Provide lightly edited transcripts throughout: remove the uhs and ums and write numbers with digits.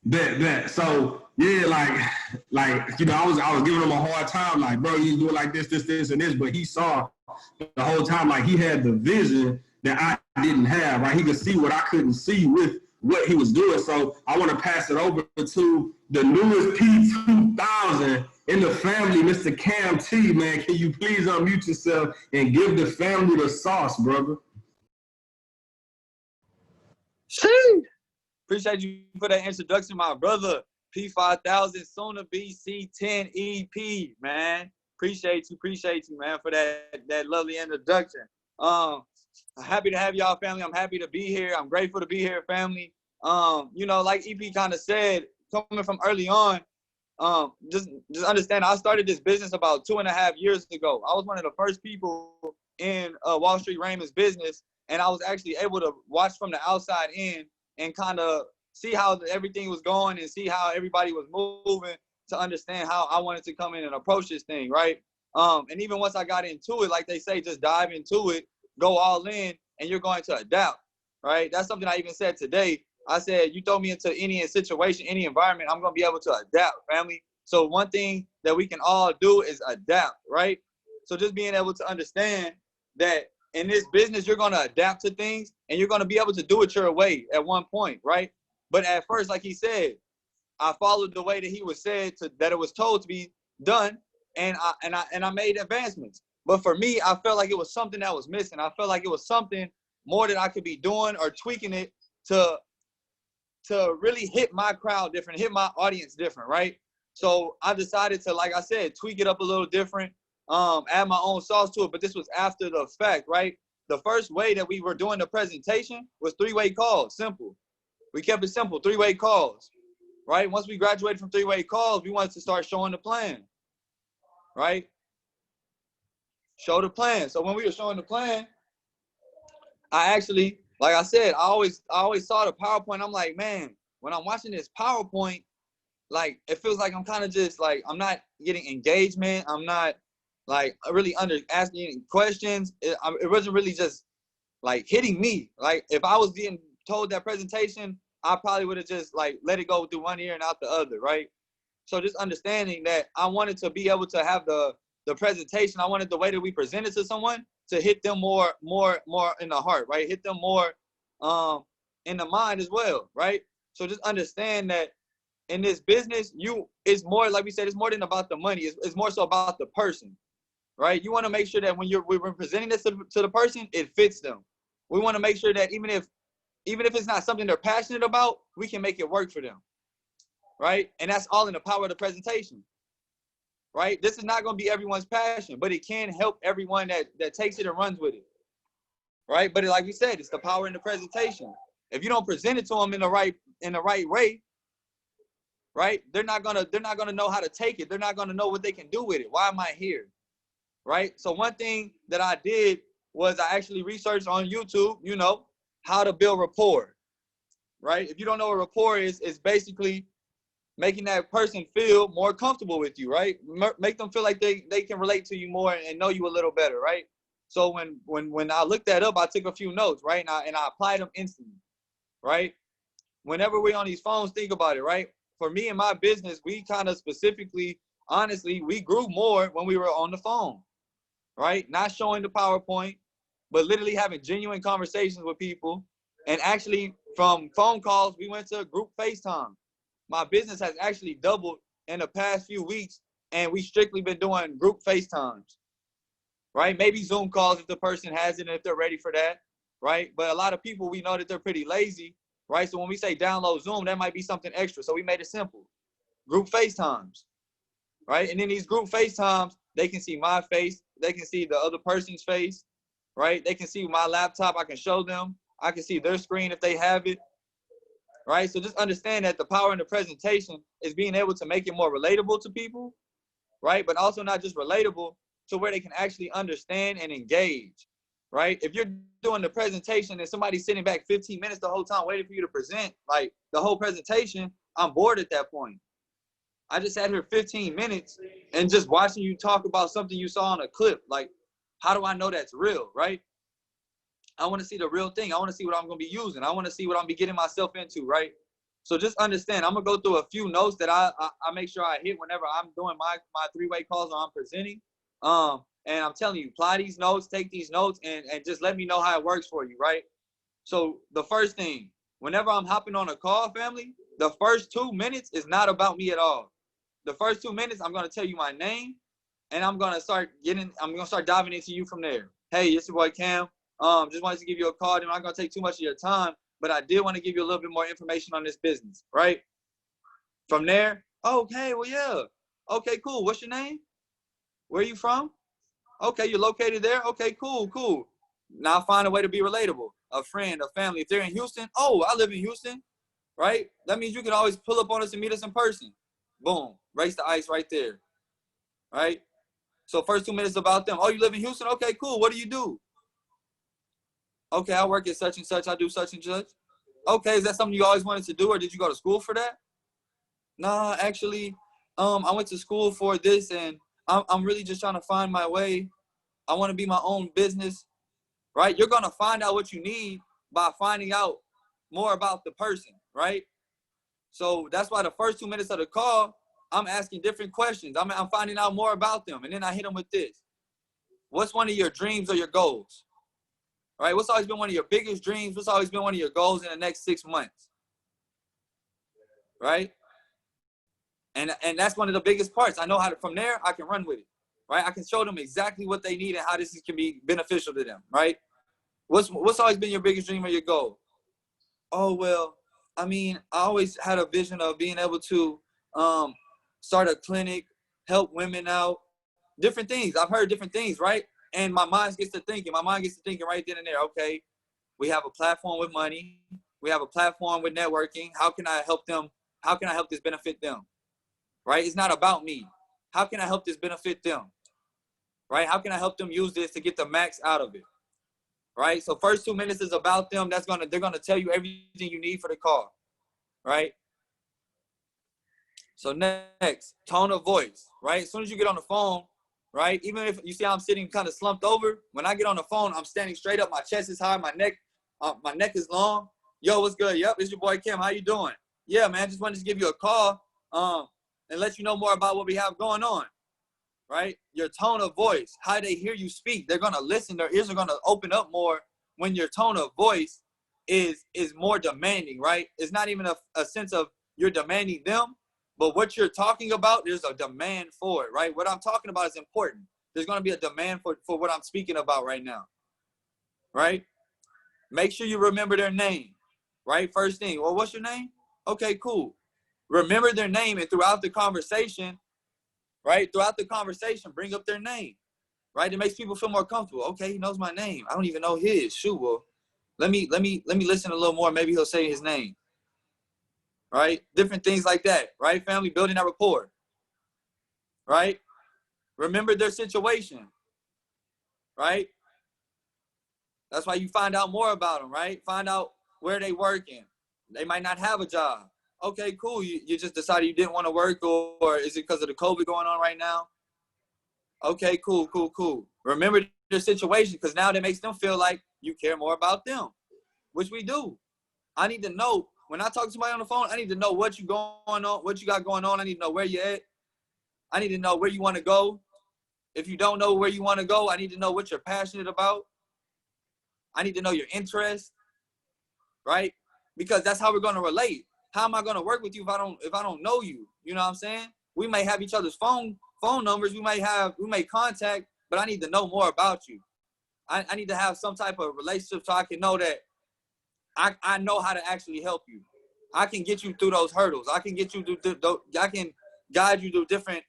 Bet. So yeah, like I was giving him a hard time, like, bro, you do it like this, and this, but he saw the whole time, like he had the vision that I didn't have, right? He could see what I couldn't see with what he was doing. So I want to pass it over to the newest P2000 in the family, Mr. CamT, man. Can you please unmute yourself and give the family the sauce, brother? See, appreciate you for that introduction, my brother. P5000, soon to be C10 E.Pee, man. Appreciate you, man, for that lovely introduction. I'm happy to have y'all, family. I'm happy to be here. I'm grateful to be here, family. Like E.Pee kind of said, coming from early on, just understand, I started this business about 2.5 years ago. I was one of the first people in Wall Street Raymond's business, and I was actually able to watch from the outside in and kind of see how everything was going and see how everybody was moving to understand how I wanted to come in and approach this thing, right? And even once I got into it, like they say, just dive into it, go all in, and you're going to adapt, right? That's something I even said today. I said, you throw me into any situation, any environment, I'm going to be able to adapt, family. So one thing that we can all do is adapt, right? So just being able to understand that in this business, you're going to adapt to things and you're going to be able to do it your way at one point, right? But at first, like he said, I followed the way that he was said to, that it was told to be done, and I made advancements. But for me, I felt like it was something that was missing. I felt like it was something more that I could be doing or tweaking it to really hit my crowd different, hit my audience different, right? So I decided to, like I said, tweak it up a little different, add my own sauce to it. But this was after the fact, right? The first way that we were doing the presentation was 3-way calls, simple. We kept it simple, 3-way calls, right? Once we graduated from 3-way calls, we wanted to start showing the plan, right? Show the plan. So when we were showing the plan, I actually, like I said, I always saw the PowerPoint. I'm like, man, when I'm watching this PowerPoint, like it feels like I'm kind of just like, I'm not getting engagement. I'm not like really asking questions. It wasn't really just like hitting me. Like if I was getting told that presentation, I probably would have just like let it go through one ear and out the other, right? So just understanding that I wanted to be able to have the presentation. I wanted the way that we presented to someone to hit them more in the heart, right? Hit them more in the mind as well, right? So just understand that in this business, it's more, like we said, it's more than about the money. It's more so about the person, right? You want to make sure that when we're presenting this to the person, it fits them. We want to make sure that even if it's not something they're passionate about, we can make it work for them, right? And that's all in the power of the presentation, right? This is not going to be everyone's passion, but it can help everyone that takes it and runs with it, right? But like we said, it's the power in the presentation. If you don't present it to them in the right way, right? They're not gonna know how to take it. They're not gonna know what they can do with it. Why am I here, right? So one thing that I did was I actually researched on YouTube, how to build rapport, right? If you don't know what rapport is, it's basically making that person feel more comfortable with you, right? Make them feel like they can relate to you more and know you a little better, right? So when I looked that up, I took a few notes, right? And I applied them instantly, right? Whenever we're on these phones, think about it, right? For me and my business, we kind of specifically, honestly, we grew more when we were on the phone, right? Not showing the PowerPoint, but literally having genuine conversations with people. And actually from phone calls, we went to group FaceTime. My business has actually doubled in the past few weeks, and we strictly been doing group FaceTimes, right? Maybe Zoom calls if the person has it and if they're ready for that, right? But a lot of people, we know that they're pretty lazy, right? So when we say download Zoom, that might be something extra. So we made it simple. Group FaceTimes, right? And in these group FaceTimes, they can see my face. They can see the other person's face, right? They can see my laptop. I can show them. I can see their screen if they have it, right? So just understand that the power in the presentation is being able to make it more relatable to people, right? But also not just relatable to where they can actually understand and engage, right? If you're doing the presentation and somebody's sitting back 15 minutes the whole time waiting for you to present, like the whole presentation, I'm bored at that point. I just sat here 15 minutes and just watching you talk about something you saw on a clip. Like, how do I know that's real, right? I want to see the real thing. I want to see what I'm going to be using. I want to see what I'm going to be getting myself into, right? So just understand, I'm gonna go through a few notes that I make sure I hit whenever I'm doing my three-way calls or I'm presenting. And I'm telling you, apply these notes, take these notes, and just let me know how it works for you, right? So the first thing, whenever I'm hopping on a call, family, the first 2 minutes is not about me at all. The first 2 minutes, I'm gonna tell you my name, and I'm gonna start diving into you from there. Hey, it's your boy Cam. Just wanted to give you a call. I'm not gonna take too much of your time, but I did want to give you a little bit more information on this business, right? From there, okay, well, yeah. Okay, cool. What's your name? Where are you from? Okay, you're located there? Okay, cool, cool. Now find a way to be relatable. A friend, a family. If they're in Houston, oh, I live in Houston, right? That means you can always pull up on us and meet us in person. Boom, race the ice right there, right? So first 2 minutes about them. Oh, you live in Houston? Okay, cool. What do you do? Okay, I work at such and such. I do such and such. Okay, is that something you always wanted to do, or did you go to school for that? Nah, actually, I went to school for this, and I'm really just trying to find my way. I want to be my own business, right? You're gonna find out what you need by finding out more about the person, right? So that's why the first 2 minutes of the call, I'm asking different questions. I'm finding out more about them, and then I hit them with this. What's one of your dreams or your goals? Right? What's always been one of your biggest dreams? What's always been one of your goals in the next 6 months? Right? And that's one of the biggest parts. I know how to, from there, I can run with it. Right? I can show them exactly what they need and how this can be beneficial to them. Right? What's always been your biggest dream or your goal? Oh, well, I mean, I always had a vision of being able to start a clinic, help women out, different things. I've heard different things, right? And my mind gets to thinking. My mind gets to thinking right then and there. Okay, we have a platform with money. We have a platform with networking. How can I help them? How can I help this benefit them? Right? It's not about me. How can I help this benefit them? Right? How can I help them use this to get the max out of it? Right? So first 2 minutes is about them. They're gonna tell you everything you need for the call. Right? So next, tone of voice. Right? As soon as you get on the phone, right? Even if you see I'm sitting kind of slumped over, when I get on the phone, I'm standing straight up. My chest is high. My neck is long. Yo, what's good? Yep, it's your boy Kim. How you doing? Yeah, man. Just wanted to give you a call and let you know more about what we have going on. Right? Your tone of voice, how they hear you speak. They're gonna listen. Their ears are gonna open up more when your tone of voice is more demanding. Right? It's not even a sense of you're demanding them. But what you're talking about, there's a demand for it, right? What I'm talking about is important. There's going to be a demand for what I'm speaking about right now, right? Make sure you remember their name, right? First thing, well, what's your name? Okay, cool. Remember their name, and throughout the conversation, right? Throughout the conversation, bring up their name, right? It makes people feel more comfortable. Okay, he knows my name. I don't even know his. Shoot, well, let me listen a little more. Maybe he'll say his name. Right? Different things like that, right? Family, building that rapport, right? Remember their situation, right? That's why you find out more about them, right? Find out where they working. They might not have a job. Okay, cool. You just decided you didn't want to work, or is it because of the COVID going on right now? Okay, cool, cool, cool. Remember their situation, because now that makes them feel like you care more about them, which we do. I need to know. When I talk to somebody on the phone, I need to know what you going on, what you got going on. I need to know where you're at. I need to know where you want to go. If you don't know where you want to go, I need to know what you're passionate about. I need to know your interests, right? Because that's how we're going to relate. How am I going to work with you if I don't know you? You know what I'm saying? We may have each other's phone numbers. We may contact, but I need to know more about you. I need to have some type of relationship so I can know that I know how to actually help you. I can get you through those hurdles. I can get you through. I can guide you through different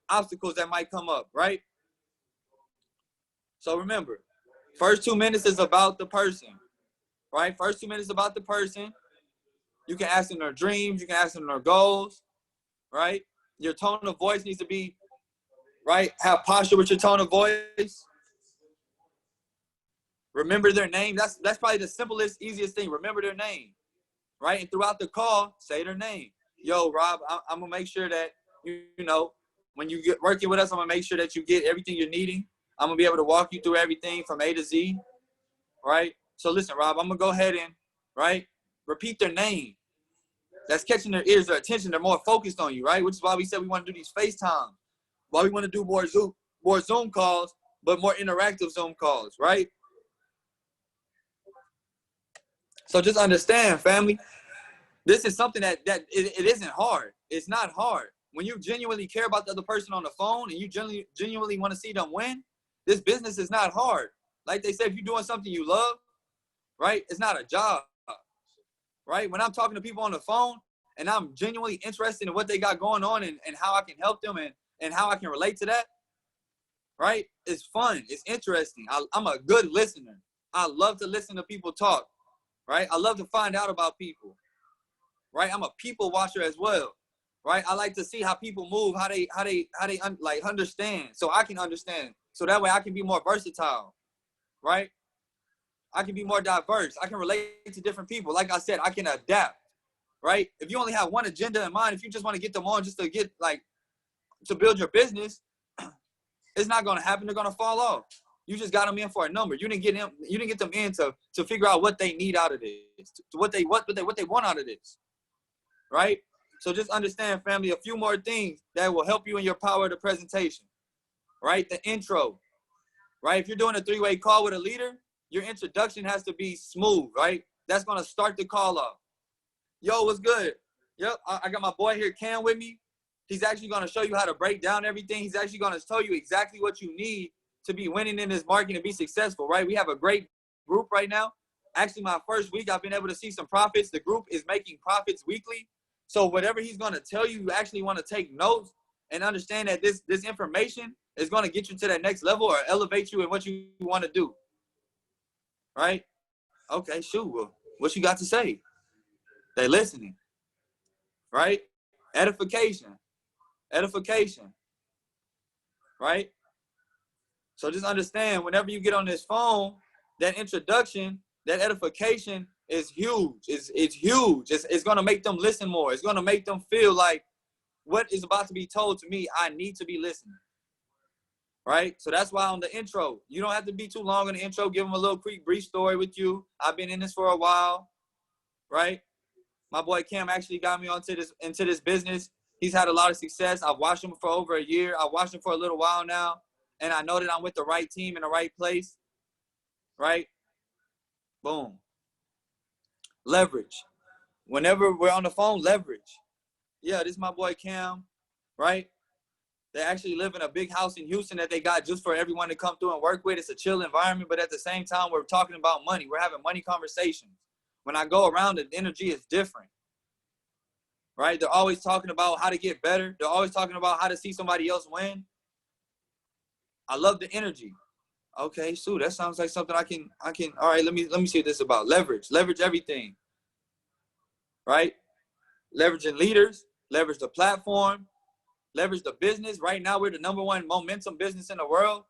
obstacles that might come up, right? So remember, first 2 minutes is about the person, right? First 2 minutes about the person. You can ask them their dreams. You can ask them their goals, right? Your tone of voice needs to be, right? Have posture with your tone of voice. Remember their name. That's probably the simplest, easiest thing. Remember their name, right? And throughout the call, say their name. Yo, Rob, I'm going to make sure that, you know, when you get working with us, I'm going to make sure that you get everything you're needing. I'm going to be able to walk you through everything from A to Z, right? So listen, Rob, I'm going to go ahead and, right, repeat their name. that's catching their ears, their attention. They're more focused on you, right? Which is why we said we want to do these FaceTime. Why we want to do more Zoom calls, but more interactive Zoom calls, right? So just understand, family, this is something that it isn't hard. It's not hard. When you genuinely care about the other person on the phone and you genuinely want to see them win, this business is not hard. Like they said, if you're doing something you love, right, it's not a job, right? When I'm talking to people on the phone and I'm genuinely interested in what they got going on and how I can help them and how I can relate to that, right, it's fun. It's interesting. I'm a good listener. I love to listen to people talk, right? I love to find out about people, right? I'm a people watcher as well, right? I like to see how people move, how they like understand, so I can understand, so that way I can be more versatile, right? I can be more diverse. I can relate to different people. Like I said, I can adapt, right? If you only have one agenda in mind, if you just want to get them on just to get like to build your business, it's not going to happen. They're going to fall off. You just got them in for a number. You didn't get them in to figure out what they need out of this, to what they want out of this, right? So just understand, family, a few more things that will help you in your power of the presentation, right? The intro, right? If you're doing a three-way call with a leader, your introduction has to be smooth, right? That's going to start the call off. Yo, what's good? Yep, I got my boy here, Cam, with me. He's actually going to show you how to break down everything. He's actually going to tell you exactly what you need to be winning in this market and be successful, right? We have a great group right now. Actually, my first week, I've been able to see some profits. The group is making profits weekly. So whatever he's going to tell you, you actually want to take notes and understand that this information is going to get you to that next level or elevate you in what you want to do, right? Okay, shoot. Well, what you got to say? They listening, right? Edification, right? So just understand, whenever you get on this phone, that introduction, that edification is huge. It's huge. It's going to make them listen more. It's going to make them feel like what is about to be told to me, I need to be listening, right? So that's why on the intro, you don't have to be too long on the intro. Give them a little quick, brief story with you. I've been in this for a while, right? My boy Cam actually got me into this business. He's had a lot of success. I've watched him for over a year. I've watched him for a little while now. And I know that I'm with the right team in the right place, right? Boom. Leverage. Whenever we're on the phone, leverage. Yeah, this is my boy Cam, right? They actually live in a big house in Houston that they got just for everyone to come through and work with. It's a chill environment, but at the same time, we're talking about money. We're having money conversations. When I go around, the energy is different, right? They're always talking about how to get better. They're always talking about how to see somebody else win. I love the energy. Okay, so that sounds like something I can. All right, let me see what this is about. Leverage everything, right? Leveraging leaders, leverage the platform, leverage the business. Right now, we're the #1 momentum business in the world.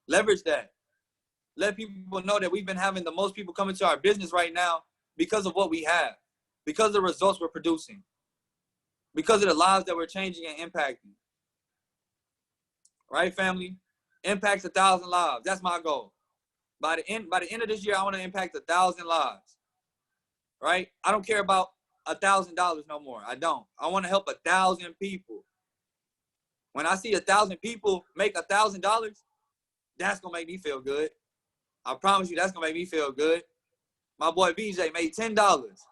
Leverage that. Let people know that we've been having the most people coming to our business right now because of what we have, because of the results we're producing, because of the lives that we're changing and impacting. Right, family? Impacts 1,000 lives. That's my goal. By the end of this year, I want to impact 1,000 lives. Right? I don't care about $1,000 no more. I don't. I want to help 1,000 people. When I see 1,000 people make $1,000, that's gonna make me feel good. I promise you, that's gonna make me feel good. My boy BJ made $10.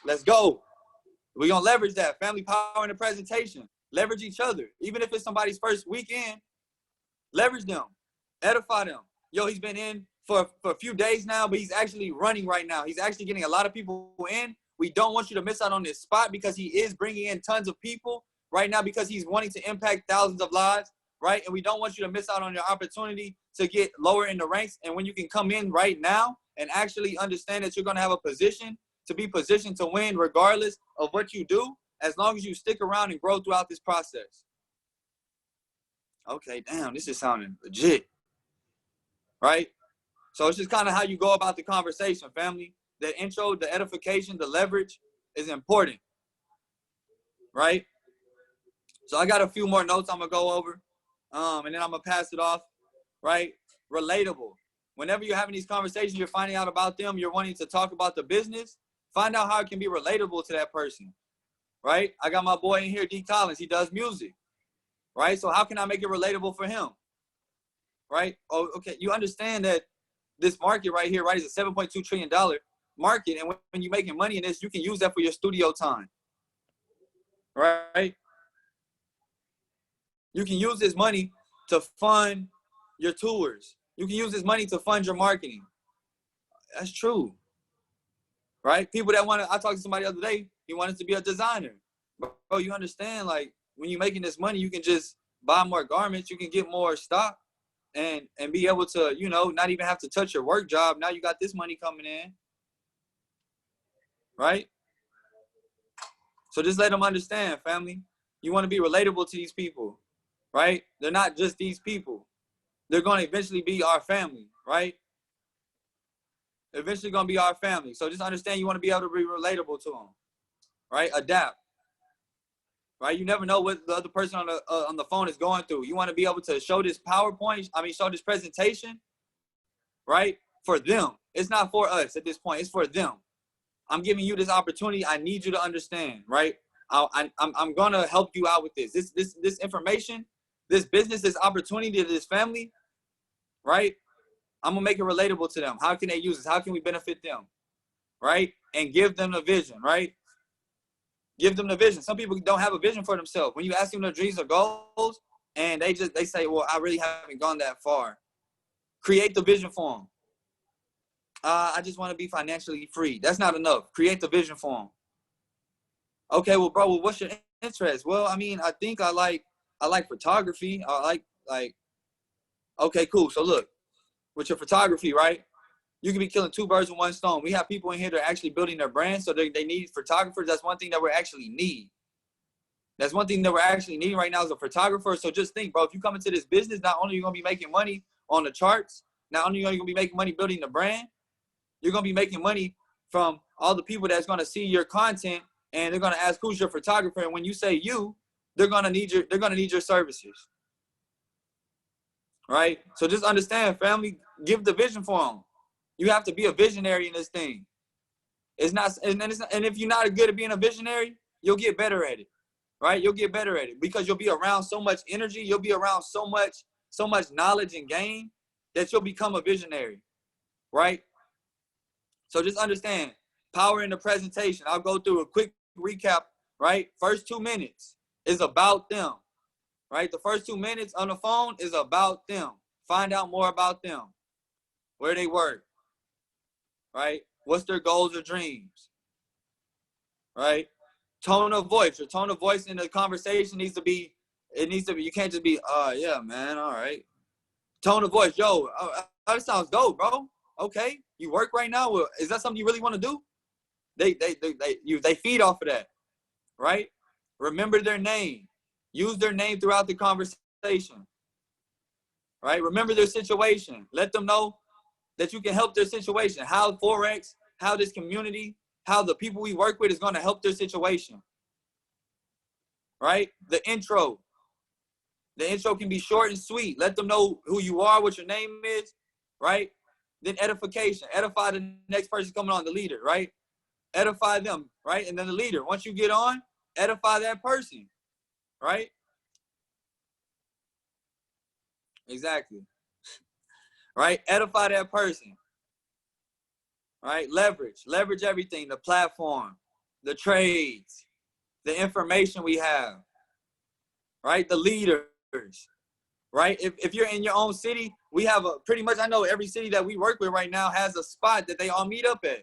Let's go. We're gonna leverage that. Family power in the presentation. Leverage each other. Even if it's somebody's first weekend, leverage them. Edify them. Yo, he's been in for a few days now, but he's actually running right now. He's actually getting a lot of people in. We don't want you to miss out on this spot because he is bringing in tons of people right now because he's wanting to impact thousands of lives, right? And we don't want you to miss out on your opportunity to get lower in the ranks. And when you can come in right now and actually understand that you're going to have a position to be positioned to win regardless of what you do, as long as you stick around and grow throughout this process. Okay, damn, this is sounding legit, right? So it's just kind of how you go about the conversation, family. The intro, the edification, the leverage is important, right? So I got a few more notes I'm going to go over, and then I'm going to pass it off, right? Relatable. Whenever you're having these conversations, you're finding out about them, you're wanting to talk about the business, Find out how it can be relatable to that person, right? I got my boy in here, D. Collins. He does music, right? So how can I make it relatable for him, right? Oh, okay. You understand that this market right here, right, is a $7.2 trillion market. And when you're making money in this, you can use that for your studio time, right? You can use this money to fund your tours. You can use this money to fund your marketing. That's true, right? People that want to, I talked to somebody the other day, he wanted to be a designer. Bro, you understand, like, when you're making this money, you can just buy more garments, you can get more stock, and be able to, you know, not even have to touch your work job. Now you got this money coming in, right? So just let them understand, family. You want to be relatable to these people, right? They're not just these people. They're going to eventually be our family, right? Eventually going to be our family. So just understand, you want to be able to be relatable to them, right? Adapt, right? You never know what the other person on the phone is going through. You want to be able to show this PowerPoint, show this presentation, right? For them. It's not for us at this point. It's for them. I'm giving you this opportunity. I need you to understand, right? I'm going to help you out with this. This information, this business, this opportunity to this family, right? I'm going to make it relatable to them. How can they use this? How can we benefit them, right? And give them the vision, right? Give them the vision. Some people don't have a vision for themselves. When you ask them their dreams or goals, and they say, well, I really haven't gone that far. Create the vision for them. I just want to be financially free. That's not enough. Create the vision for them. Okay, well, bro, what's your interest? Well, I mean, I think I like photography. I like, okay, cool. So look, with your photography, right? You can be killing two birds with one stone. We have people in here that are actually building their brand, so they need photographers. That's one thing that we actually need. That's one thing that we're actually needing right now is a photographer. So just think, bro, if you come into this business, not only are you going to be making money on the charts, not only are you going to be making money building the brand, you're going to be making money from all the people that's going to see your content, and they're going to ask, who's your photographer? And when you say you, they're going to need your services. Right? So just understand, family, give the vision for them. You have to be a visionary in this thing. It's not, and if you're not good at being a visionary, you'll get better at it. Right? You'll get better at it because you'll be around so much energy. You'll be around so much knowledge and gain that you'll become a visionary. Right? So just understand, power in the presentation. I'll go through a quick recap, right? First 2 minutes is about them, right? The first 2 minutes on the phone is about them. Find out more about them, where they work, right? What's their goals or dreams, right? Tone of voice. Your tone of voice in the conversation needs to be, you can't just be, yeah, man, all right. Tone of voice, yo, that sounds dope, bro. Okay, you work right now. Well, is that something you really want to do? They feed off of that, right? Remember their name. Use their name throughout the conversation, right? Remember their situation. Let them know that you can help their situation. How Forex, how this community, how the people we work with is going to help their situation, right? The intro. The intro can be short and sweet. Let them know who you are, what your name is, right? Then edification. Edify the next person coming on, the leader, right? Edify them, right? And then the leader. Once you get on, edify that person, right? Exactly. Right? Edify that person. Right? Leverage everything, the platform, the trades, the information we have, right? The leaders, right? If you're in your own city, we have pretty much, I know every city that we work with right now has a spot that they all meet up at,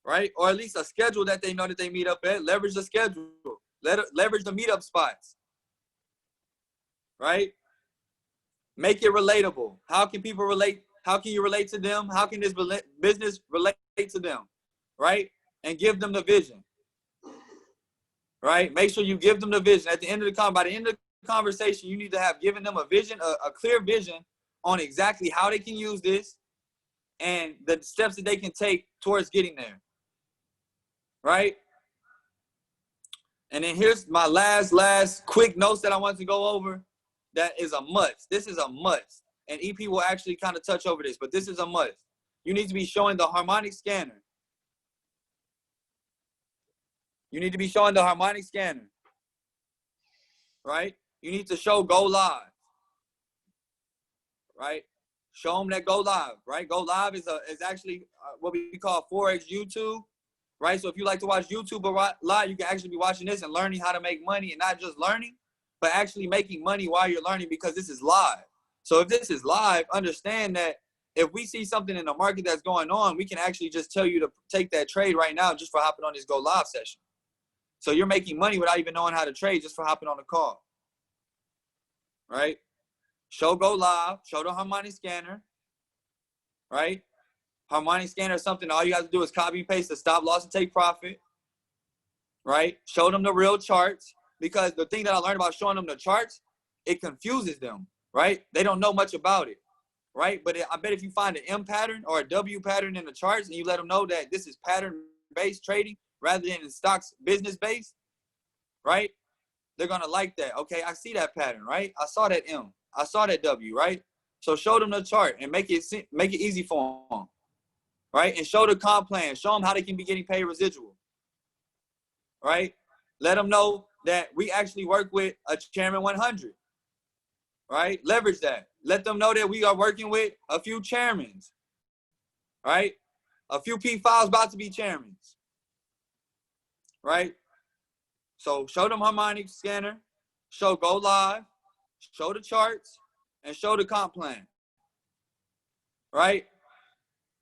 right? Or at least a schedule that they know that they meet up at. Leverage the schedule. Leverage the meetup spots, right? Make it relatable. How can people relate? How can you relate to them? How can this business relate to them, right? And give them the vision, right? Make sure you give them the vision. At the end of by the end of the conversation, you need to have given them a vision, a clear vision on exactly how they can use this and the steps that they can take towards getting there, right? And then here's my last quick notes that I want to go over. That is a must. This is a must. And E.Pee will actually kind of touch over this, but this is a must. You need to be showing the harmonic scanner. You need to be showing the harmonic scanner, right? You need to show go live, right? Show them that go live, right? Go live is actually what we call Forex YouTube, right? So if you like to watch YouTube live, you can actually be watching this and learning how to make money, and not just learning, but actually making money while you're learning, because this is live. So if this is live, understand that if we see something in the market that's going on, we can actually just tell you to take that trade right now just for hopping on this go live session. So you're making money without even knowing how to trade just for hopping on the call, right? Show go live, show the harmonic scanner, right? Harmonic scanner is something all you have to do is copy paste the stop loss and take profit, right? Show them the real charts, because the thing that I learned about showing them the charts, it confuses them, right? They don't know much about it, right? But I bet if you find an M pattern or a W pattern in the charts and you let them know that this is pattern-based trading rather than in stocks business-based, right? They're gonna like that. Okay, I see that pattern, right? I saw that M. I saw that W, right? So show them the chart and make it easy for them, right? And show the comp plan. Show them how they can be getting paid residual, right? Let them know that we actually work with a Chairman 100, right? Leverage that. Let them know that we are working with a few chairmans, right? A few P5s about to be chairmans, right? So show them harmonic scanner, show go live, show the charts, and show the comp plan, right?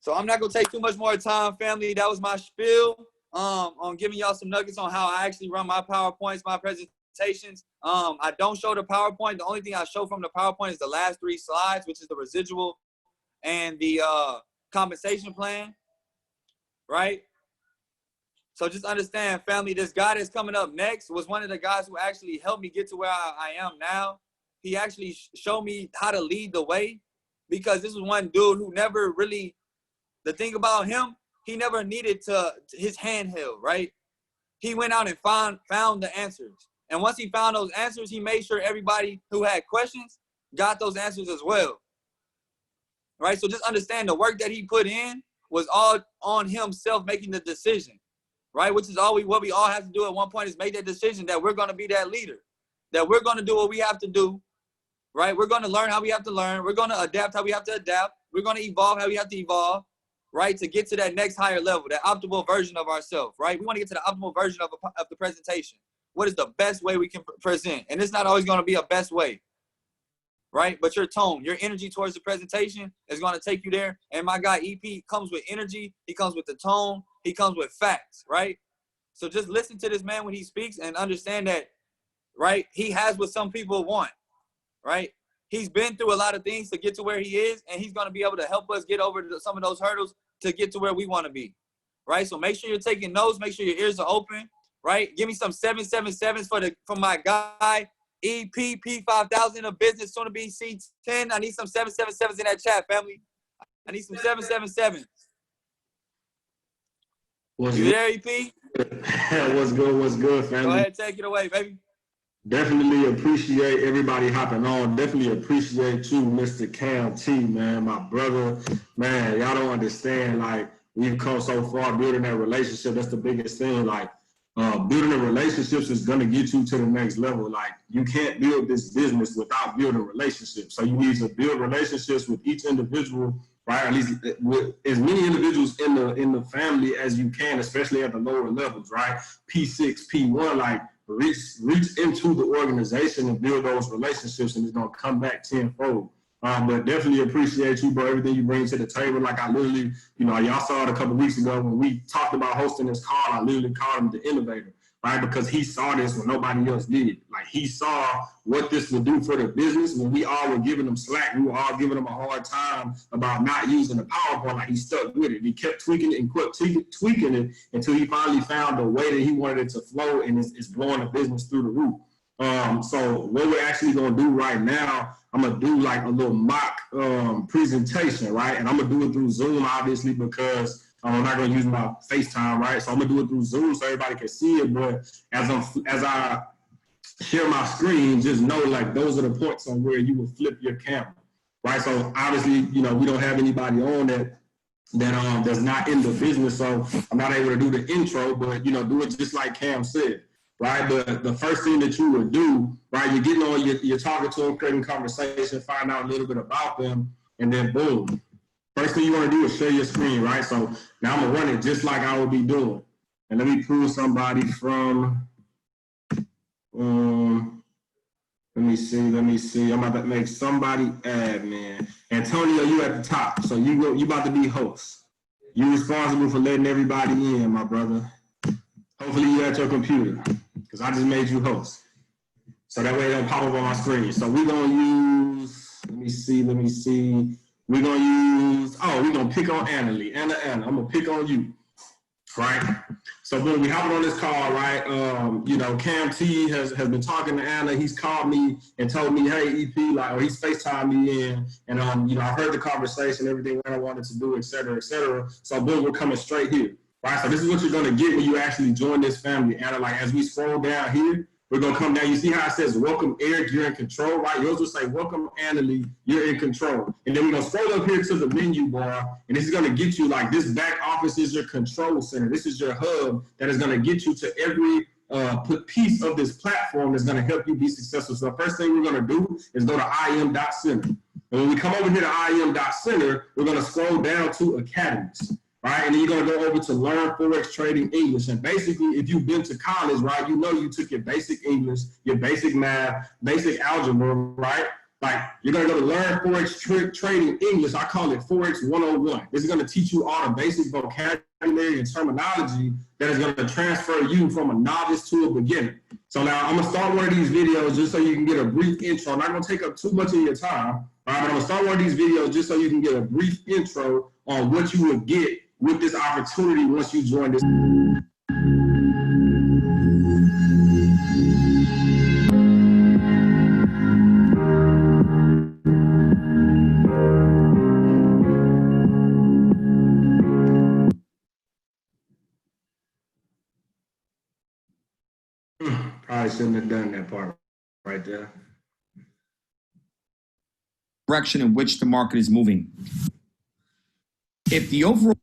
So I'm not gonna take too much more time, family. That was my spiel on giving y'all some nuggets on how I actually run my PowerPoints, my presentations. I don't show the PowerPoint. The only thing I show from the PowerPoint is the last 3 slides, which is the residual and the compensation plan, right? So just understand, family, this guy that's coming up next was one of the guys who actually helped me get to where I am now. He actually showed me how to lead the way, because this was one dude who never really, the thing about him, he never needed his handheld, right? He went out and found the answers. And once he found those answers, he made sure everybody who had questions got those answers as well, right? So just understand the work that he put in was all on himself making the decision, right? Which is what we all have to do at one point, is make that decision that we're going to be that leader, that we're going to do what we have to do, right? We're going to learn how we have to learn. We're going to adapt how we have to adapt. We're going to evolve how we have to evolve, right? To get to that next higher level, that optimal version of ourselves, right? We want to get to the optimal version of the presentation. What is the best way we can present? And it's not always going to be a best way, right? But your tone, your energy towards the presentation is going to take you there. And my guy E.Pee comes with energy. He comes with the tone. He comes with facts, right? So just listen to this man when he speaks and understand that, right? He has what some people want, right? He's been through a lot of things to get to where he is, and he's going to be able to help us get over some of those hurdles to get to where we want to be, right? So make sure you're taking notes. Make sure your ears are open, right? Give me some 777s for my guy, E.Pee, P5000 of business, soon to be C10. I need some 777s in that chat, family. I need some 777s. You there, E.Pee? What's good, family? Go ahead, take it away, baby. Definitely appreciate everybody hopping on. Definitely appreciate you, Mr. CamT, man, my brother. Man, y'all don't understand, like, we've come so far building that relationship. That's the biggest thing. Like, building the relationships is going to get you to the next level. Like, you can't build this business without building relationships. So you need to build relationships with each individual, right? At least with as many individuals in the family as you can, especially at the lower levels, right? P6, P1, like, reach into the organization and build those relationships, and it's going to come back tenfold. But definitely appreciate you, bro, everything you bring to the table. Like, I literally, y'all saw it a couple of weeks ago when we talked about hosting this call. I literally called him the innovator, right? Because he saw this when nobody else did. Like, he saw what this would do for the business. When we all were giving him slack, we were all giving him a hard time about not using the PowerPoint. Like, he stuck with it. He kept tweaking it and kept tweaking it until he finally found the way that he wanted it to flow, and it's blowing the business through the roof. So what we're actually going to do right now, I'm going to do like a little mock presentation, right? And I'm going to do it through Zoom, obviously, because I'm not going to use my FaceTime, right? So I'm going to do it through Zoom so everybody can see it. But as I share my screen, just know, like, those are the points on where you will flip your camera, right? So obviously, we don't have anybody on that that that's not in the business, so I'm not able to do the intro, but you know, do it just like Cam said, right? But the first thing that you would do, right, you're getting on, you're talking to them, creating conversation, find out a little bit about them, and then boom. First thing you want to do is share your screen, right? So now I'm gonna run it just like I would be doing. And let me pull somebody from, let me see. I'm about to make somebody admin. Antonio, you at the top. So you about to be host. You responsible for letting everybody in, my brother. Hopefully you at your computer, because I just made you host. So that way it don't pop up on my screen. So we're gonna use, let me see. We're gonna use, we're gonna pick on Annalie. Anna, I'm gonna pick on you. Right? So when we hopping on this call, right, you know, CamT has been talking to Anna. He's called me and told me, hey, E.Pee, like, or he's FaceTimed me in, and you know, I heard the conversation, everything what I wanted to do, et cetera, et cetera. So boom, we're coming straight here, right? So this is what you're gonna get when you actually join this family, Anna. Like, as we scroll down here, we're gonna come down. You see how it says, welcome Eric, you're in control, right? Yours will say, welcome Annalie, you're in control. And then we're gonna scroll up here to the menu bar, and this is gonna get you, like, this back office is your control center. This is your hub that is gonna get you to every piece of this platform that's gonna help you be successful. So the first thing we're gonna do is go to im.center. And when we come over here to im.center, we're gonna scroll down to academies. Right, and then you're gonna go over to learn Forex trading English. And basically, if you've been to college, right, you know you took your basic English, your basic math, basic algebra, right? Like, you're gonna go to learn Forex trading English. I call it Forex 101. This is gonna teach you all the basic vocabulary and terminology that is gonna transfer you from a novice to a beginner. So now I'm gonna start one of these videos just so you can get a brief intro. I'm not gonna take up too much of your time, all right, but I'm gonna start one of these videos just so you can get a brief intro on what you would get with this opportunity once you join this. Probably shouldn't have done that part right there. Direction in which the market is moving. If the overall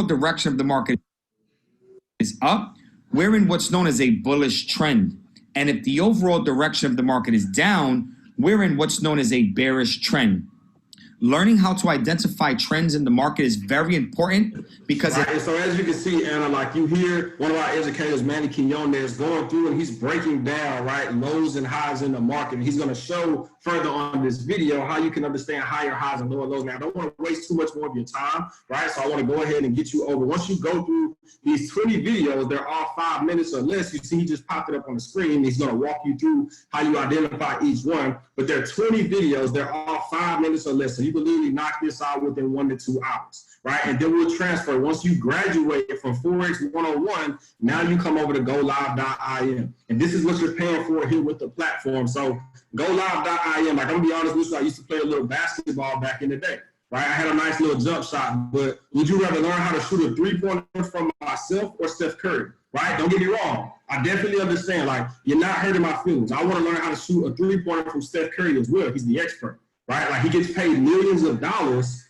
direction of the market is up, we're in what's known as a bullish trend. And if the overall direction of the market is down, we're in what's known as a bearish trend. Learning how to identify trends in the market is very important because right. So as you can see, Anna, like, you hear one of our educators, Manny Quinones, is going through and he's breaking down, right, lows and highs in the market. And he's going to show further on this video how you can understand higher highs and lower lows. Now, I don't want to waste too much more of your time, right? So I want to go ahead and get you over. Once you go through these 20 videos, they're all 5 minutes or less. You see, he just popped it up on the screen. He's going to walk you through how you identify each one. But there are 20 videos. They're all 5 minutes or less. So you can literally knock this out within 1 to 2 hours, right? And then we'll transfer. Once you graduate from Forex 101, now you come over to GoLive.im. And this is what you're paying for here with the platform. So GoLive.im, like, I'm gonna be honest with you, I used to play a little basketball back in the day, right? I had a nice little jump shot, but would you rather learn how to shoot a 3-pointer from myself or Steph Curry, right? Don't get me wrong. I definitely understand, like, you're not hurting my feelings. I want to learn how to shoot a 3-pointer from Steph Curry as well. He's the expert, right? Like, he gets paid millions of dollars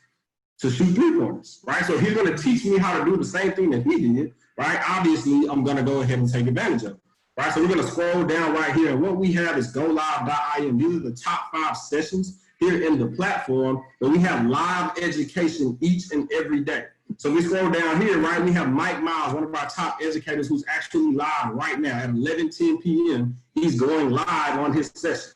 to shoot 3-pointers, right? So if he's going to teach me how to do the same thing that he did, right? Obviously, I'm going to go ahead and take advantage of it, right? So we're going to scroll down right here, and what we have is GoLive.im. These are the top 5 sessions here in the platform, but we have live education each and every day. So we scroll down here, right? We have Mike Miles, one of our top educators, who's actually live right now at 11:10 p.m. He's going live on his session.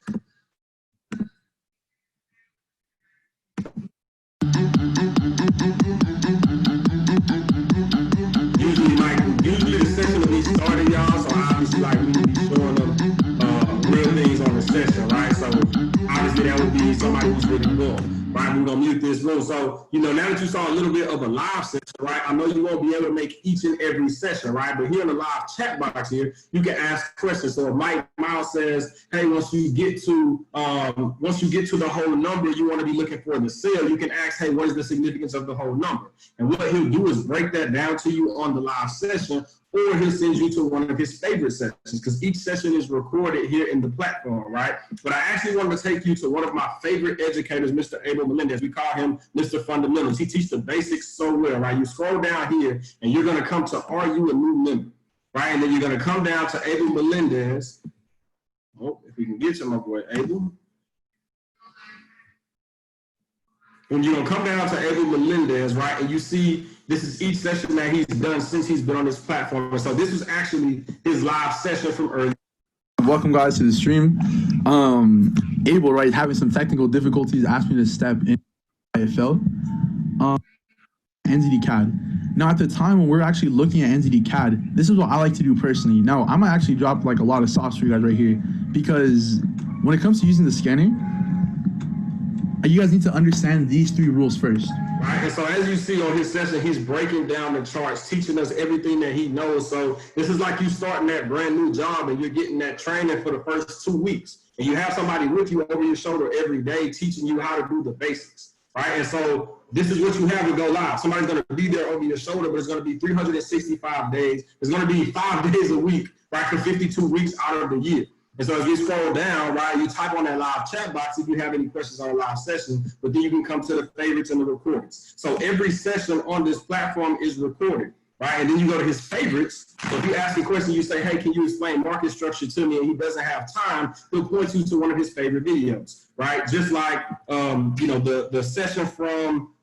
Usually the session will be started, y'all, so obviously, like, we will be showing them real things on the session, right? So obviously that would be somebody who's really good, right? We're gonna mute this room. So, you know, now that you saw a little bit of a live session, right, I know you won't be able to make each and every session, right? But here in the live chat box here, you can ask questions. So if Mike Miles says, hey, once you get to the whole number you want to be looking for the sale, you can ask, hey, what is the significance of the whole number? And what he'll do is break that down to you on the live session. or he'll send you to one of his favorite sessions, because each session is recorded here in the platform, right? But I actually wanted to take you to one of my favorite educators, Mr. Abel Melendez. We call him Mr. Fundamentals. He teaches the basics so well, right? You scroll down here and you're going to come to Are You a New Member, right? And then you're going to come down to Abel Melendez. Oh, if we can get to my boy Abel. When you're going to come down to Abel Melendez, right, and you see this is each session that he's done since he's been on this platform. And so this was actually his live session from earlier. Welcome, guys, to the stream. Abel, right, having some technical difficulties, asked me to step in IFL. NZD CAD. Now, at the time when we're actually looking at NZD CAD, this is what I like to do personally. Now, I'm going to actually drop like a lot of sauce for you guys right here, because when it comes to using the scanner, you guys need to understand these 3 rules first. Right, and so as you see on his session, he's breaking down the charts, teaching us everything that he knows. So this is like you starting that brand new job and you're getting that training for the first 2 weeks. And you have somebody with you over your shoulder every day teaching you how to do the basics, right? And so this is what you have to go live. Somebody's going to be there over your shoulder, but it's going to be 365 days. It's going to be 5 days a week, right, for 52 weeks out of the year. And so as you scroll down, right, you type on that live chat box if you have any questions on a live session, but then you can come to the favorites and the recordings. So every session on this platform is recorded, right? And then you go to his favorites. So if you ask a question, you say, hey, can you explain market structure to me? And he doesn't have time, he'll point you to one of his favorite videos, right? Just like, you know, the session from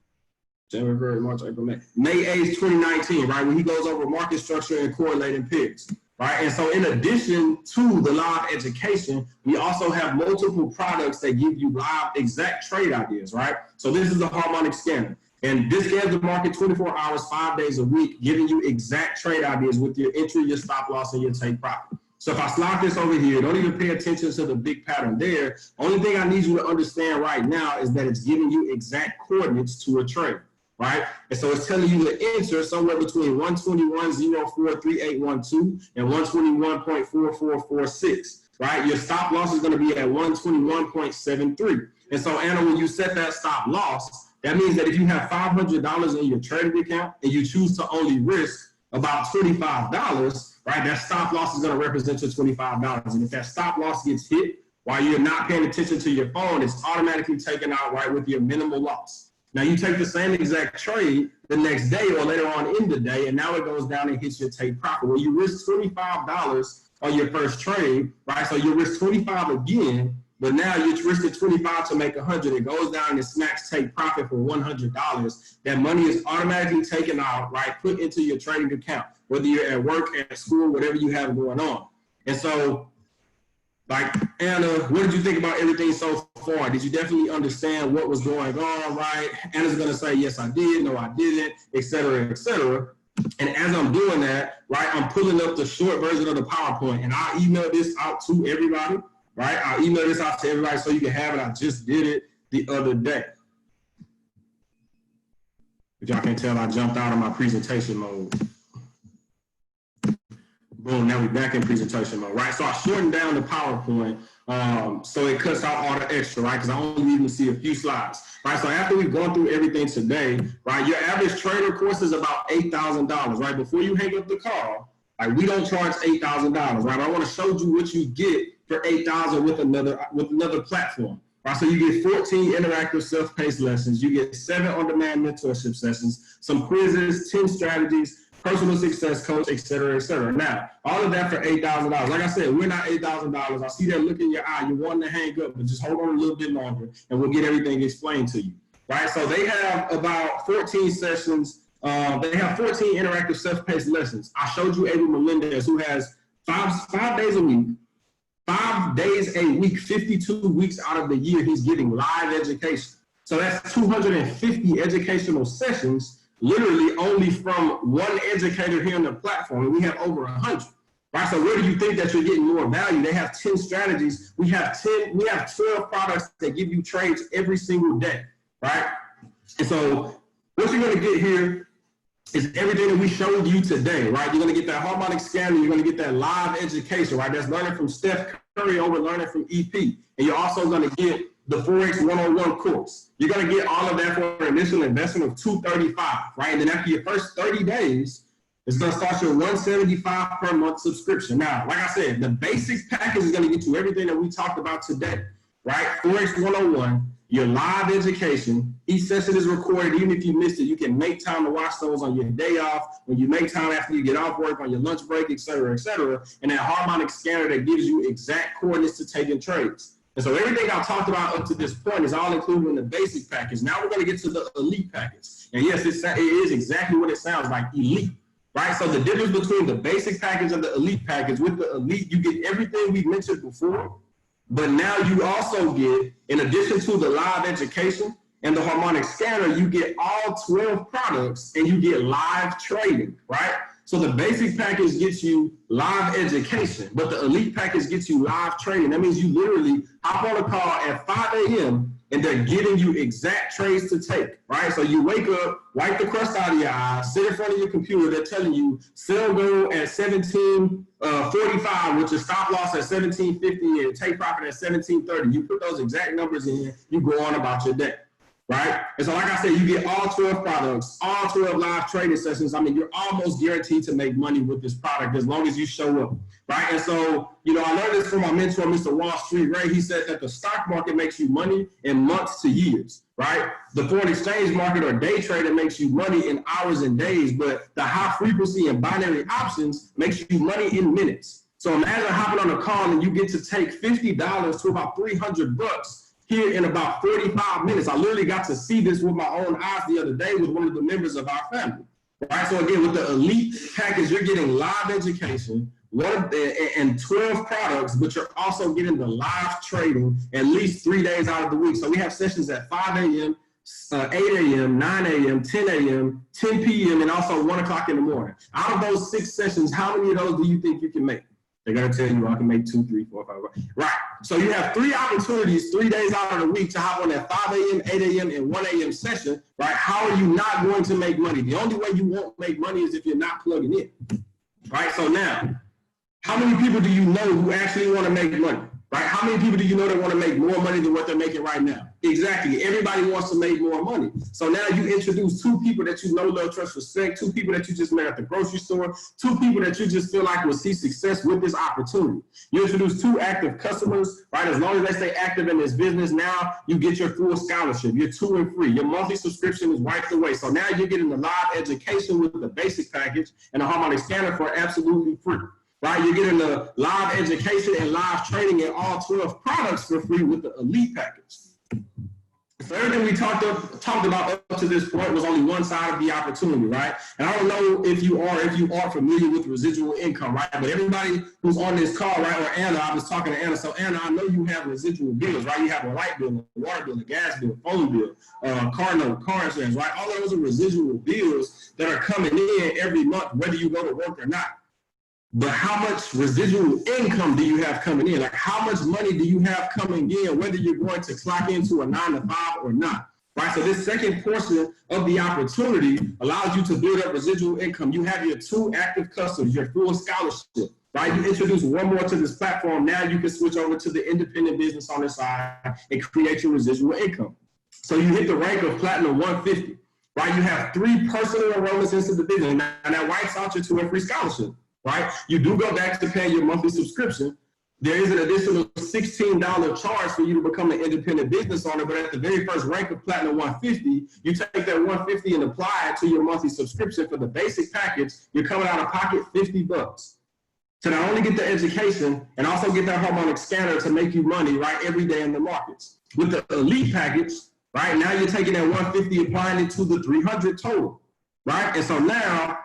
January, March, April, May 8th, 2019, right? When he goes over market structure and correlating pairs. Right, and so in addition to the live education, we also have multiple products that give you live exact trade ideas, right? So this is a harmonic scanner, and this scans the market 24 hours, 5 days a week, giving you exact trade ideas with your entry, your stop loss, and your take profit. So if I slide this over here, don't even pay attention to the big pattern there. Only thing I need you to understand right now is that it's giving you exact coordinates to a trade. Right? And so it's telling you to enter somewhere between 121.043812 and 121.4446, right? Your stop loss is going to be at 121.73. And so, Anna, when you set that stop loss, that means that if you have $500 in your trading account and you choose to only risk about $25, right, that stop loss is going to represent your $25. And if that stop loss gets hit while you're not paying attention to your phone, it's automatically taken out, right, with your minimal loss. Now you take the same exact trade the next day or later on in the day, and now it goes down and hits your take profit. Well, you risk $25 on your first trade, right? So you risk 25 again, but now you're risking 25 to make 100. It goes down and it smacks take profit for $100. That money is automatically taken out, right? Put into your trading account, whether you're at work, at school, whatever you have going on. And so, like, Anna, what did you think about everything so far? Did you definitely understand what was going on, right? Anna's going to say, yes, I did. No, I didn't, et cetera, et cetera. And as I'm doing that, right, I'm pulling up the short version of the PowerPoint, and I'll email this out to everybody, right? I'll email this out to everybody so you can have it. I just did it the other day. If y'all can tell, I jumped out of my presentation mode. Boom, now we're back in presentation mode, right? So I shortened down the PowerPoint so it cuts out all the extra, right? Because I only need to see a few slides, right? So after we've gone through everything today, right, your average trader course is about $8,000, right? Before you hang up the call, like, we don't charge $8,000, right? I want to show you what you get for $8,000 with another platform, right? So you get 14 interactive self-paced lessons, you get 7 on-demand mentorship sessions, some quizzes, 10 strategies, personal success coach, et cetera, et cetera. Now, all of that for $8,000. Like I said, we're not $8,000. I see that look in your eye. You're wanting to hang up, but just hold on a little bit longer, and we'll get everything explained to you, right? So they have about 14 sessions. They have 14 interactive self-paced lessons. I showed you Abel Melendez, who has five days a week, 5 days a week, 52 weeks out of the year, he's getting live education. So that's 250 educational sessions, literally only from one educator here on the platform, and we have over 100, right? So where do you think that you're getting more value? They have 10 strategies. We have 12 products that give you trades every single day, right? And so what you're gonna get here is everything that we showed you today, right? You're gonna get that harmonic scanner, you're gonna get that live education, right? That's learning from Steph Curry over learning from E.Pee. And you're also gonna get the Forex 101 course. You're gonna get all of that for an initial investment of $235, right? And then after your first 30 days, It's going to start your $175 per month subscription. Now, like I said, the basics package is going to get you everything that we talked about today, right? Forex 101, your live education. Each session is recorded. Even if you missed it, you can make time to watch those on your day off, when you make time after you get off work, on your lunch break, et cetera, and that harmonic scanner that gives you exact coordinates to take in trades. And so everything I've talked about up to this point is all included in the basic package. Now we're going to get to the elite package. And yes, it is exactly what it sounds like, elite. Right, so the difference between the basic package and the elite package, with the elite, you get everything we mentioned before, but now you also get, in addition to the live education and the harmonic scanner, you get all 12 products and you get live trading, right? So the basic package gets you live education, but the elite package gets you live trading. That means you literally hop on a call at 5 a.m. and they're giving you exact trades to take, right? So you wake up, wipe the crust out of your eyes, sit in front of your computer, they're telling you sell gold at 17.45 with your stop loss at 17.50 and take profit at 17.30. You put those exact numbers in, you go on about your day, right? And so like I said, you get all 12 products, all 12 live trading sessions. I mean, you're almost guaranteed to make money with this product as long as you show up, right? And so, you know, I learned this from my mentor, Mr. Wall Street Ray. He said that the stock market makes you money in months to years, right? The foreign exchange market or day trading makes you money in hours and days, but the high frequency and binary options makes you money in minutes. So imagine hopping on a call and you get to take $50 to about $300 here in about 45 minutes. I literally got to see this with my own eyes the other day with one of the members of our family, right? So again, with the elite package, you're getting live education, and 12 products, but you're also getting the live trading at least 3 days out of the week. So we have sessions at 5 a.m., 8 a.m., 9 a.m., 10 a.m., 10 p.m., and also 1 o'clock in the morning. Out of those 6 sessions, how many of those do you think you can make? They're going to tell you I can make 2, 3, 4, 5. Right. So you have 3 opportunities, 3 days out of the week to hop on that 5 a.m., 8 a.m., and 1 a.m. session, right? How are you not going to make money? The only way you won't make money is if you're not plugging in, right? So now, how many people do you know who actually want to make money, right? How many people do you know that want to make more money than what they're making right now? Exactly. Everybody wants to make more money. So now you introduce 2 people that you know, love, trust, respect, 2 people that you just met at the grocery store, 2 people that you just feel like will see success with this opportunity. You introduce 2 active customers, right? As long as they stay active in this business, now you get your full scholarship. You're 2 and free. Your monthly subscription is wiped away. So now you're getting the live education with the basic package and the harmonic scanner for absolutely free. Right, you're getting the live education and live training in all 12 products for free with the elite package. So everything we talked about up to this point was only one side of the opportunity, right? And I don't know if you are familiar with residual income, right? But everybody who's on this call, right, or Anna, I was talking to Anna. So Anna, I know you have residual bills, right? You have a light bill, a water bill, a gas bill, phone bill, car note, car insurance, right? All of those are residual bills that are coming in every month, whether you go to work or not. But how much residual income do you have coming in? Like, how much money do you have coming in, whether you're going to clock into a 9 to 5 or not, right? So this second portion of the opportunity allows you to build up residual income. You have your 2 active customers, your full scholarship, right? You introduce 1 more to this platform. Now you can switch over to the independent business on the side and create your residual income. So you hit the rank of Platinum 150, right? You have 3 personal enrollments into the business, and that wipes out your 2 and free scholarship. Right? You do go back to paying your monthly subscription. There is an additional $16 charge for you to become an independent business owner, but at the very first rank of Platinum 150, you take that 150 and apply it to your monthly subscription for the basic package. You're coming out of pocket $50 to not only get the education and also get that harmonic scanner to make you money, right, every day in the markets. With the elite package, right, now you're taking that 150, applying it to the 300 total, right? And so now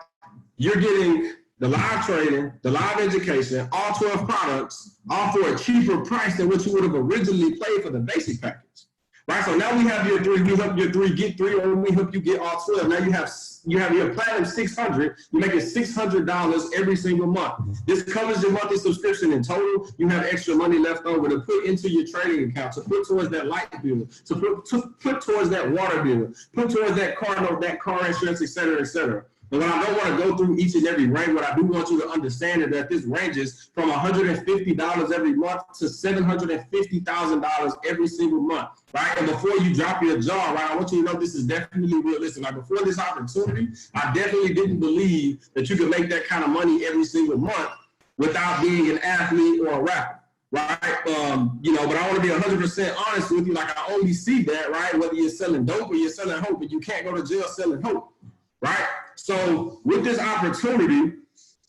you're getting the live trading, the live education, all 12 products, all for a cheaper price than what you would have originally paid for the basic package, right? So now we have your 3, we help your 3 get 3, or we help you get all 12. Now you have your Platinum 600, you're making $600 every single month. This covers your monthly subscription in total. You have extra money left over to put into your trading account, to put towards that light bill, to put towards that water bill, put towards that car note, that car insurance, et cetera, et cetera. And what I don't want to go through each and every range, what I do want you to understand is that this ranges from $150 every month to $750,000 every single month, right? And before you drop your jaw, right, I want you to know this is definitely realistic. Like before this opportunity, I definitely didn't believe that you could make that kind of money every single month without being an athlete or a rapper. Right, but I want to be 100% honest with you. Like I only see that, right? Whether you're selling dope or you're selling hope, but you can't go to jail selling hope, right? So with this opportunity,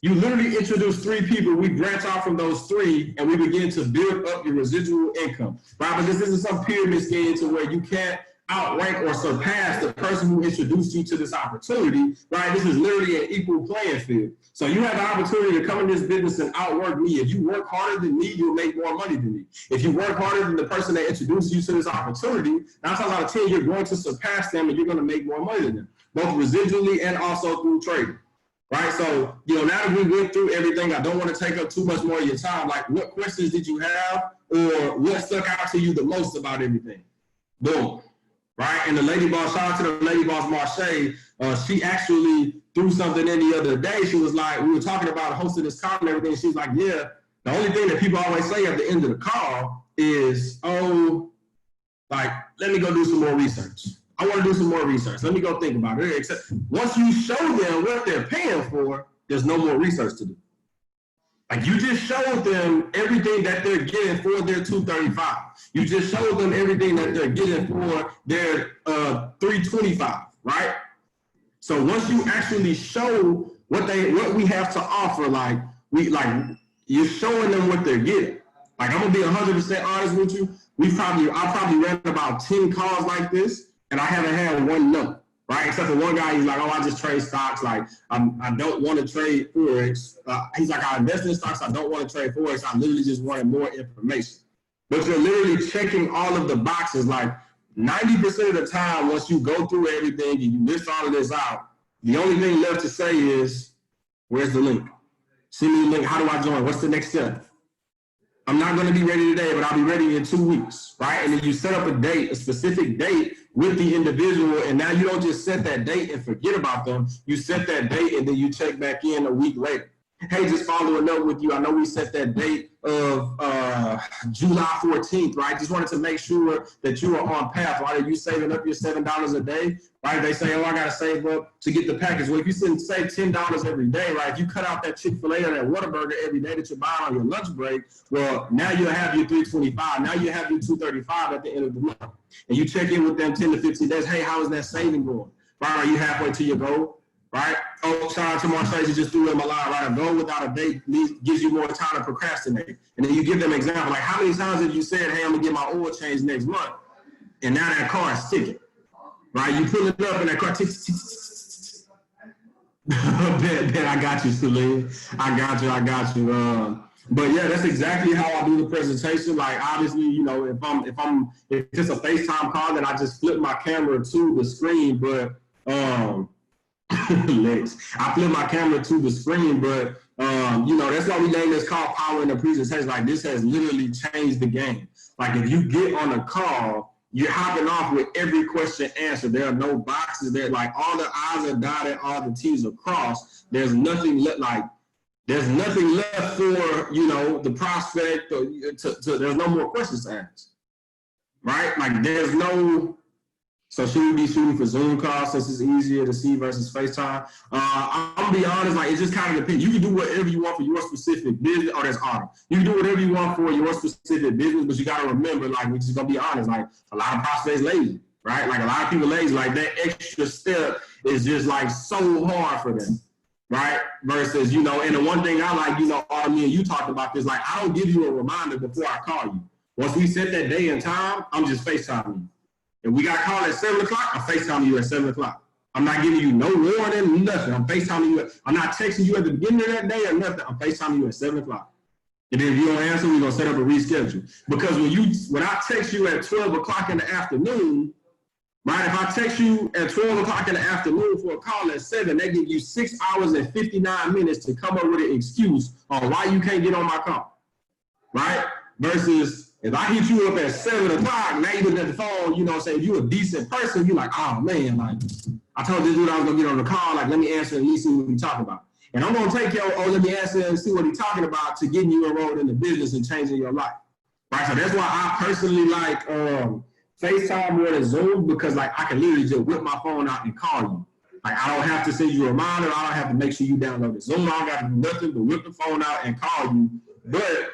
you literally introduce 3 people. We branch out from those 3, and we begin to build up your residual income, right? But this isn't some pyramid scheme to where you can't outrank or surpass the person who introduced you to this opportunity, right? This is literally an equal playing field. So you have the opportunity to come in this business and outwork me. If you work harder than me, you'll make more money than me. If you work harder than the person that introduced you to this opportunity, 9 times out of 10, you're going to surpass them and you're going to make more money than them, both residually and also through trading. Right, so now that we went through everything, I don't want to take up too much more of your time. Like, what questions did you have, or what stuck out to you the most about everything? Boom. Right, and the lady boss, shout out to the lady boss Marche. She actually threw something in the other day. She was like, we were talking about hosting this call and everything. She's like, yeah, the only thing that people always say at the end of the call is, oh, like, let me go do some more research. I want to do some more research. Let me go think about it. Except once you show them what they're paying for, there's no more research to do. Like you just showed them everything that they're getting for their 235. You just showed them everything that they're getting for their 325, right? So once you actually show what we have to offer, you're showing them what they're getting. Like I'm gonna be 100% honest with you. I probably ran about 10 calls like this, and I haven't had one no. Right, except for one guy, he's like, oh, I just trade stocks. Like, I don't want to trade Forex. He's like, I invest in stocks. I don't want to trade Forex. I literally just wanted more information. But you're literally checking all of the boxes. Like 90% of the time, once you go through everything and you list all of this out, the only thing left to say is, where's the link? Send me the link. How do I join? What's the next step? I'm not going to be ready today, but I'll be ready in 2 weeks, right? And then you set up a date, a specific date with the individual, and now you don't just set that date and forget about them. You set that date, and then you check back in a week later. Hey, just following up with you. I know we set that date of July 14th, right? Just wanted to make sure that you are on path, right? Are you saving up your $7 a day, right? They say, oh, I got to save up to get the package. Well, if you save $10 every day, right? If you cut out that Chick-fil-A or that Whataburger every day that you buy on your lunch break, well, now you'll have your $325. Now you have your $235 at the end of the month. And you check in with them 10 to 15 days. Hey, how is that saving going? Right? Are you halfway to your goal? Right? Oh, shout out to Marseille, just threw in my line, right? A goal without a date gives you more time to procrastinate. And then you give them an example, like how many times have you said, hey, I'm gonna get my oil changed next month, and now that car is ticking, right? You pull it up and that car ticks. Bet, I got you, Celine. I got you. But yeah, that's exactly how I do the presentation. Like obviously, if it's a FaceTime call, then I just flip my camera to the screen, but I flip my camera to the screen, but that's why we named this call Power in the Presentation. Like this has literally changed the game. Like if you get on a call, you're hopping off with every question answered. There are no boxes there. Like all the I's are dotted, all the T's are crossed. There's nothing left for the prospect. There's no more questions to ask, right? Like there's no. So should we be shooting for Zoom calls since it's easier to see versus FaceTime? I'm gonna be honest, like it just kind of depends. You can do whatever you want for your specific business. Oh, that's auto. You can do whatever you want for your specific business, but you gotta remember, like we're just gonna be honest, like a lot of prospects lazy, right? Like a lot of people lazy. Like that extra step is just like so hard for them, right? Versus and the one thing I like, Autumn, me and you talked about this. Like I don't give you a reminder before I call you. Once we set that day and time, I'm just FaceTiming you. If we got a call at 7 o'clock, I'm FaceTiming you at 7 o'clock. I'm not giving you no warning, nothing. I'm FaceTiming you. I'm not texting you at the beginning of that day or nothing. I'm FaceTiming you at 7 o'clock. And then if you don't answer, we're going to set up a reschedule. Because when I text you at 12 o'clock in the afternoon, right, if I text you at 12 o'clock in the afternoon for a call at 7, they give you 6 hours and 59 minutes to come up with an excuse on why you can't get on my call, right? Versus if I hit you up at 7 o'clock, now you look at the phone, if you're a decent person, you're like, oh man, like I told this dude I was gonna get on the call, like, let me answer and see what he's talking about. And I'm gonna take your, let me answer and see what he's talking about to getting you enrolled in the business and changing your life. Right, so that's why I personally like FaceTime more than Zoom, because like I can literally just whip my phone out and call you. Like I don't have to send you a reminder. I don't have to make sure you download it. Zoom, I don't got to do nothing but whip the phone out and call you. But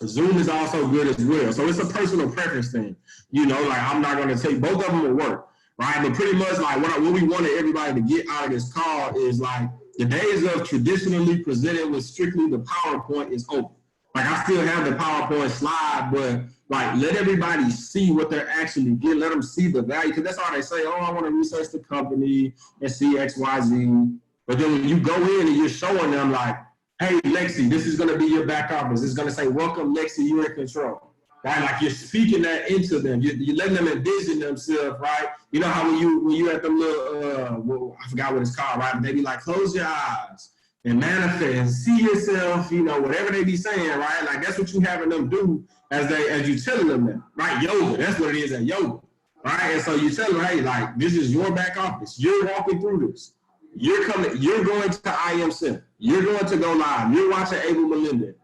Zoom is also good as well. So it's a personal preference thing. You know, like I'm not going to take, both of them will work. Right, but pretty much like what we wanted everybody to get out of this call is like the days of traditionally presented with strictly the PowerPoint is over. Like I still have the PowerPoint slide, but like let everybody see what they're actually getting. Let them see the value, because that's all they say. Oh, I want to research the company and see X, Y, Z. But then when you go in and you're showing them like, hey, Lexi, this is going to be your back office. It's going to say, welcome, Lexi, you're in control. Right? Like you're speaking that into them. You're letting them envision themselves, right? You know how when you at them little, I forgot what it's called, right? But they be like, close your eyes and manifest, see yourself, you know, whatever they be saying, right? Like that's what you having them do as you telling them that, right? Yoga, that's what it is at yoga, right? And so you tell them, hey, like this is your back office. You're walking through this. You're going to IM Center. You're going to go live. You're watching Abel Melendez.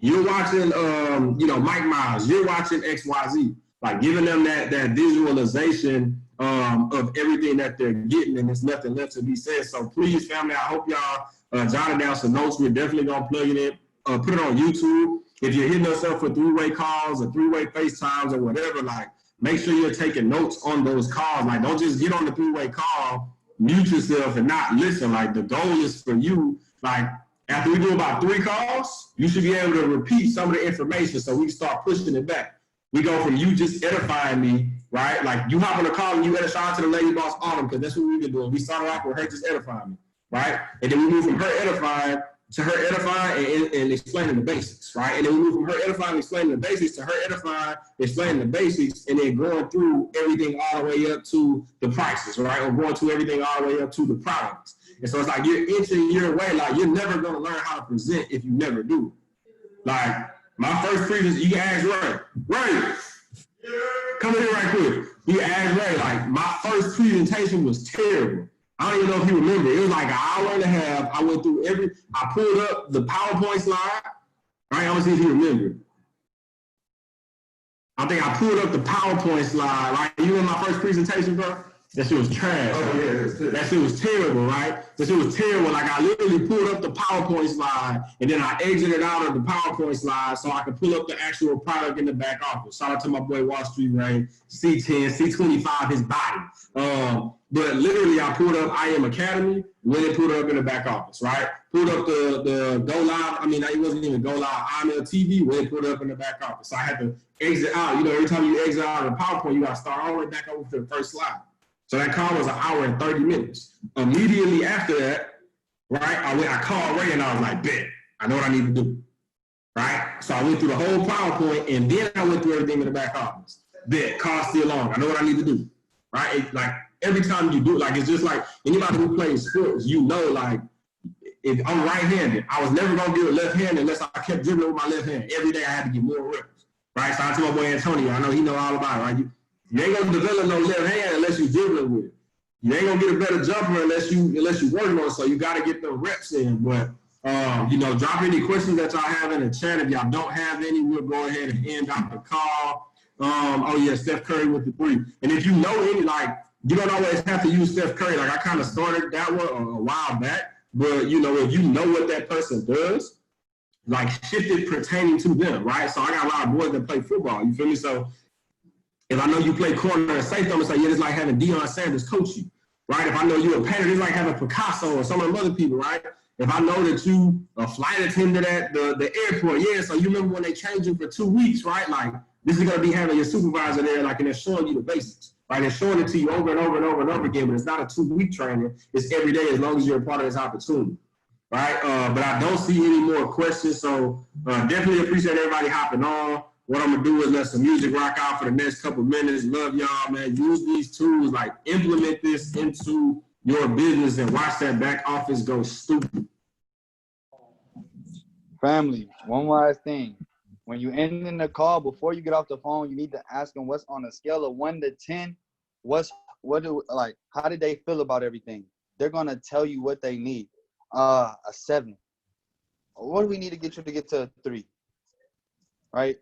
You're watching, Mike Miles. You're watching X, Y, Z. Like giving them that visualization of everything that they're getting, and there's nothing left to be said. So please, family, I hope y'all jotted down some notes. We're definitely gonna plug it in, put it on YouTube. If you're hitting us up for three-way calls or three-way FaceTimes or whatever, like make sure you're taking notes on those calls. Like don't just get on the three-way call, mute yourself and not listen. Like the goal is for you, like after we do about 3 calls, you should be able to repeat some of the information so we can start pushing it back. We go from you just edifying me, right? Like you hop on a call and you shout out to the lady boss Autumn, because that's what we've been doing. We started off with her just edifying me, right? And then we move from her edifying to her edifying and explaining the basics, right? And then we move from her edifying and explaining the basics to her edifying, explaining the basics, and then going through everything all the way up to the prices, right? Or going through everything all the way up to the products. And so it's like you're inching your way. Like you're never going to learn how to present if you never do. Like my first presentation, you can ask Ray, come in here right quick. You asked Ray, like my first presentation was terrible. I don't even know if you remember. It was like an hour and a half. I went through I pulled up the PowerPoint slide. Right, I'm gonna see if you remember. I think I pulled up the PowerPoint slide, right? You remember my first presentation, bro? That shit was trash. Oh, yeah, that shit was terrible, right? That shit was terrible. Like, I literally pulled up the PowerPoint slide, and then I exited out of the PowerPoint slide so I could pull up the actual product in the back office. Shout out to my boy Wall Street Ray, C10, C25, his body. But literally, I pulled up IM Academy, went and pulled it up in the back office, right? Pulled up the Go Live. I mean, it wasn't even Go Live. IML TV, went and pulled it up in the back office. So I had to exit out. You know, every time you exit out of the PowerPoint, you got to start all the way back over to the first slide. So that call was 1 hour and 30 minutes. Immediately after that, right, I called Ray and I was like, bet, I know what I need to do, right? So I went through the whole PowerPoint and then I went through everything in the back office. Bet, call still long, I know what I need to do, right? Like every time you do it, like it's just like anybody who plays sports, you know, like if I'm right-handed, I was never gonna get a left hand unless I kept dribbling with my left hand. Every day I had to get more reps, right? So I told my boy Antonio, I know he know all about it, right? You ain't gonna develop no left hand unless you dribbling with it. You ain't gonna get a better jumper unless you working on it. So you gotta get the reps in. But drop any questions that y'all have in the chat. If y'all don't have any, we'll go ahead and end out the call. Steph Curry with the 3. And if you know any, like you don't always have to use Steph Curry. Like I kind of started that one a while back. But if you know what that person does, like shift it pertaining to them, right? So I got a lot of boys that play football. You feel me? So if I know you play corner and safety, I'm gonna say, yeah, it's like having Deion Sanders coach you, right? If I know you're a painter, it's like having Picasso or some of them other people, right? If I know that you a flight attendant at the airport, yeah, so you remember when they changed you for 2 weeks, right? Like this is gonna be having your supervisor there, like, and they're showing you the basics, right? They're showing it to you over and over and over and over again, but it's not a 2-week training. It's every day as long as you're a part of this opportunity, right? But I don't see any more questions, so definitely appreciate everybody hopping on. What I'm gonna do is let some music rock out for the next couple minutes. Love y'all, man. Use these tools, like implement this into your business and watch that back office go stupid. Family, one last thing. When you end in the call, before you get off the phone, you need to ask them what's on a scale of 1 to 10. What's how did they feel about everything? They're gonna tell you what they need. A 7. What do we need to get you to get to a 3? Right?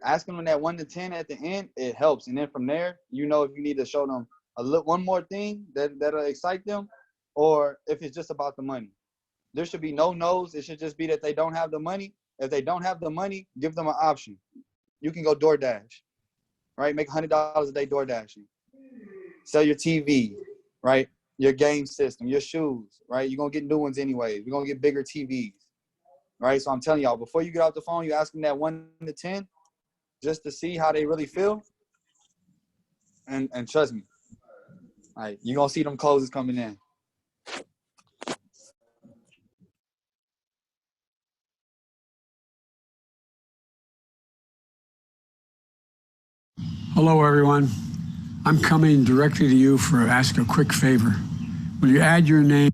Asking them that 1 to 10 at the end, it helps. And then from there, you know if you need to show them one more thing that'll excite them, or if it's just about the money. There should be no no's. It should just be that they don't have the money. If they don't have the money, give them an option. You can go DoorDash, right? Make $100 a day DoorDashing. Sell your TV, right? Your game system, your shoes, right? You're going to get new ones anyways. We're going to get bigger TVs, right? So I'm telling y'all, before you get off the phone, you ask them that 1 to 10 just to see how they really feel. And trust me, right, you're going to see them closes coming in. Hello, everyone. I'm coming directly to you for ask a quick favor. Will you add your name?